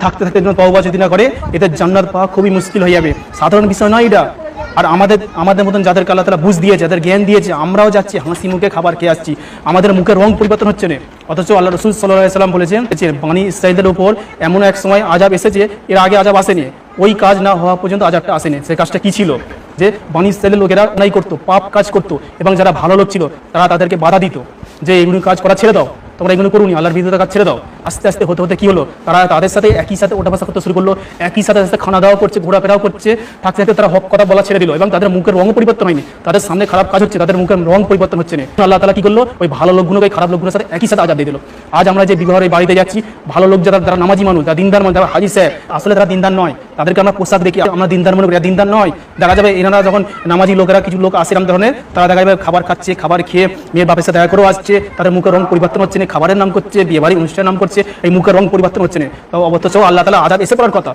থাকতে থাকতে তওবা যদি না করে এদের জান্নাত পাওয়া খুবই মুশকিল হয়ে যাবে। সাধারণ বিষয় নয় এটা। আর আমাদের মতন যাদেরকে আল্লাহ তাআলা বুঝ দিয়েছে, যাদের জ্ঞান দিয়েছে, আমরাও যাচ্ছি হাসি মুখে খাবার খেয়ে আসছি, আমাদের মুখের রং পরিবর্তন হচ্ছে না। অথচ আল্লাহ রাসূল সাল্লাল্লাহু আলাইহি সাল্লাম বলেছেন বনী ইসরাঈলের উপর এমন এক সময় আযাব এসেছে, এর আগে আযাব আসেনি। ওই কাজ না হওয়া পর্যন্ত আযাবটা আসেনি। সেই কাজটা কি ছিল? যে বনী ইসরাঈলের লোকেরা অন্যায় করতো, পাপ কাজ করতো, এবং যারা ভালো লোক ছিল তারা তাদেরকে বাধা দিত যে এইগুলো কাজ করা ছেড়ে দাও, তোমরা এগুলো করুনি, আল্লাহর বিরুদ্ধে কাজ ছেড়ে দাও। আস্তে আস্তে হতে হতে কি হলো, তারা তাদের সাথে একই সাথে ওঠা বসা করতে শুরু করলো, একই সাথে খানা দাওয়া করছে, ঘোরাফেরাও করছে, থাকতে থাকতে তারা হক কথা বলা ছেড়ে দিল, এবং তাদের মুখের রঙও পরিবর্তন হয়নি। তাদের সামনে খারাপ কাজ হচ্ছে, তাদের মুখের রং পরিবর্তন হচ্ছে না। আল্লাহ তাআলা কি করলো, ওই ভালো লোকগুলোকে খারাপ লোকগুলোর সাথে একই সাথে আযাব দিয়ে দিল। আজ আমরা যে বিবাহের বাড়িতে যাচ্ছি, ভালো লোক যারা নামাজি মানুষ, যারা দিনদার মানুষ, যারা হাজি সাহেব, আসলে তারা দিনদার নয়। তাদেরকে আমরা পোশাক দেখি আমরা দিনদার মনে করি, দিনদার নয়। দেখা যাবে এনারা যখন নামাজি লোকেরা, কিছু লোক আসে এরকম ধরনের, তারা দেখা যাবে খাবার খাচ্ছে, খাবার খেয়ে মেয়ের বাপের সাথে দেখা করেও আসছে, তাদের মুখের রং পরিবর্তন হচ্ছে না, খাবারের নাম করছে, বিয়ে বাড়ির অনুষ্ঠানের নাম করছে, এই মুখের রং পরিবর্তন হচ্ছে না। অথচ আল্লাহ তাআলা আযাব এসে পড়ার কথা।